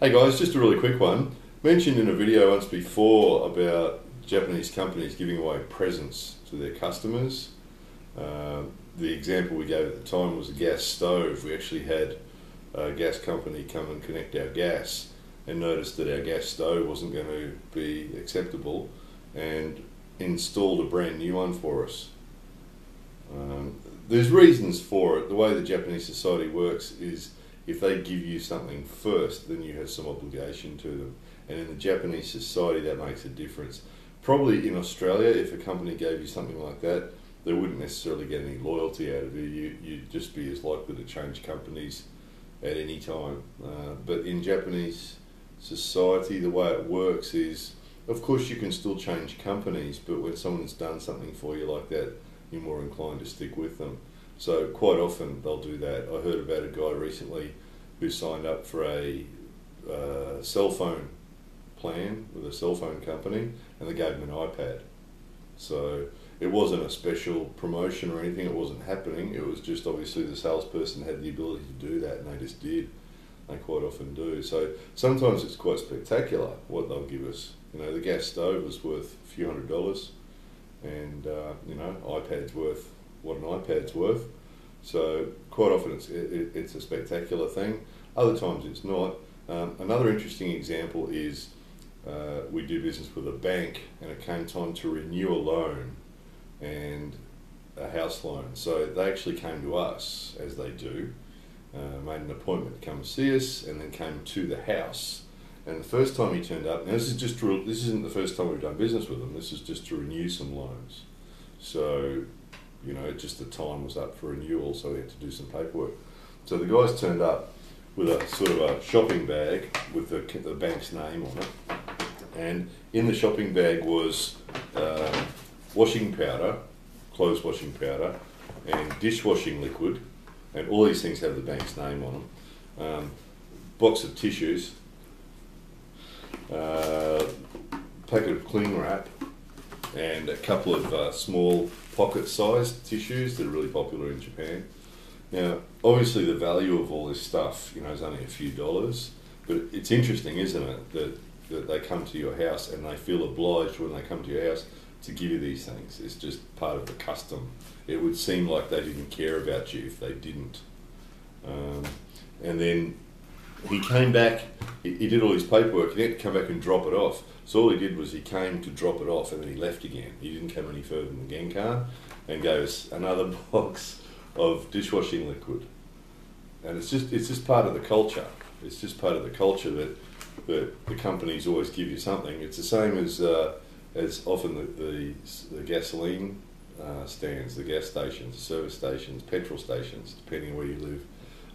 Hey guys, just a really quick one. Mentioned in a video once before about Japanese companies giving away presents to their customers. The example we gave at the time was a gas stove. We actually had a gas company come and connect our gas and noticed that our gas stove wasn't going to be acceptable and installed a brand new one for us. There's reasons for it. The way the Japanese society works is if they give you something first, then you have some obligation to them. And in the Japanese society, that makes a difference. Probably in Australia, if a company gave you something like that, they wouldn't necessarily get any loyalty out of you. You'd just be as likely to change companies at any time. But in Japanese society, the way it works is, of course, you can still change companies, but when someone's done something for you like that, you're more inclined to stick with them. So quite often they'll do that. I heard about a guy recently who signed up for a cell phone plan with a cell phone company, and they gave him an iPad. So it wasn't a special promotion or anything, it wasn't happening, it was just obviously the salesperson had the ability to do that, and they just did. They quite often do. So sometimes it's quite spectacular what they'll give us. You know, the gas stove was worth a few $100s, and you know, iPad's worth what an iPad's worth. So quite often it's a spectacular thing. Other times it's not. Another interesting example is we do business with a bank, and it came time to renew a loan and a house loan. So they actually came to us, as they do, made an appointment to come see us, and then came to the house. And the first time he turned up, now this isn't the first time we've done business with them, this is just to renew some loans. So, you know, just the time was up for renewal, so we had to do some paperwork. So the guys turned up with a sort of a shopping bag with the bank's name on it. And in the shopping bag was washing powder, clothes washing powder, and dishwashing liquid, and all these things have the bank's name on them. Box of tissues, packet of cling wrap, and a couple of small pocket-sized tissues that are really popular in Japan. Now, obviously the value of all this stuff, you know, is only a few dollars, but it's interesting, isn't it, that they come to your house and they feel obliged when they come to your house to give you these things. It's just part of the custom. It would seem like they didn't care about you if they didn't. And then he came back, he did all his paperwork, he had to come back and drop it off. So all he did was he came to drop it off and then he left again. He didn't come any further than the Genkan, and gave us another box of dishwashing liquid. And it's just part of the culture. It's just part of the culture that the companies always give you something. It's the same as often the gasoline stands, the gas stations, the service stations, petrol stations, depending on where you live,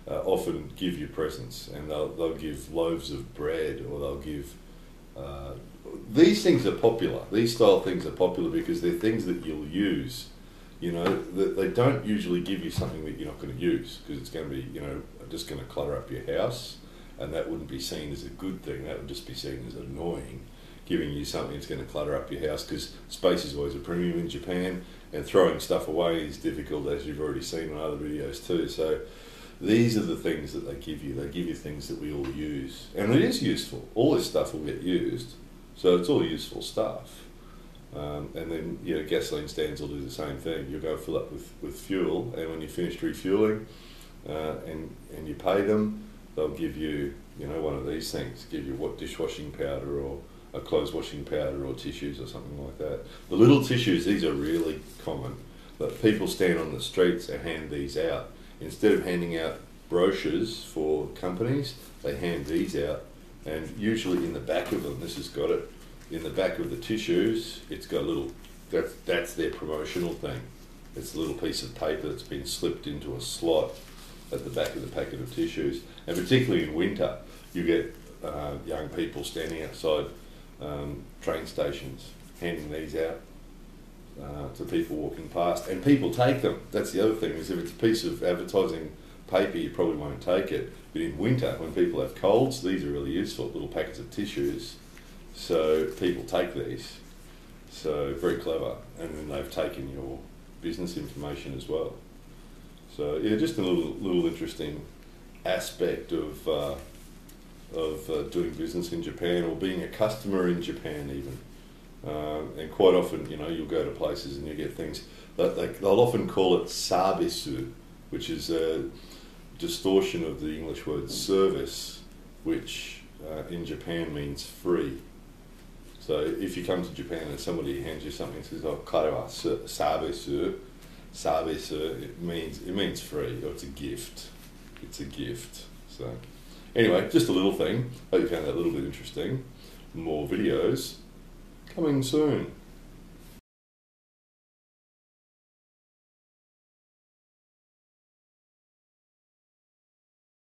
often give you presents, and they'll give loaves of bread, or they'll give these things are popular. These style things are popular because they're things that you'll use. You know, they don't usually give you something that you're not going to use, because it's going to be, you know, just going to clutter up your house, and that wouldn't be seen as a good thing. That would just be seen as annoying, giving you something that's going to clutter up your house, because space is always a premium in Japan, and throwing stuff away is difficult, as you've already seen on other videos too. So these are the things that they give you. They give you things that we all use, and it is useful. All this stuff will get used, so it's all useful stuff. And then, you know, gasoline stands will do the same thing. You'll go fill up with fuel, and when you're finished refueling and you pay them, they'll give you, you know, one of these things, give you what, dishwashing powder or a clothes washing powder or tissues or something like that. The little tissues, these are really common, but people stand on the streets and hand these out. Instead of handing out brochures for companies, they hand these out, and usually in the back of them, this has got it, in the back of the tissues, it's got a little, that's their promotional thing. It's a little piece of paper that's been slipped into a slot at the back of the packet of tissues. And particularly in winter, you get young people standing outside train stations handing these out to people walking past, and people take them. That's the other thing, is if it's a piece of advertising paper, you probably won't take it. But in winter, when people have colds, these are really useful, little packets of tissues. So people take these, so very clever, and then they've taken your business information as well. So yeah, just a little interesting aspect of of doing business in Japan or being a customer in Japan even. And quite often, you know, you'll go to places and you get things that they'll often call it sabesu, which is a distortion of the English word service, which in Japan means free. So if you come to Japan and somebody hands you something and says, "Oh, kare wa sabesu," sabesu, it means free, or it's a gift. It's a gift. So anyway, just a little thing. Hope you found that a little bit interesting. More videos coming soon.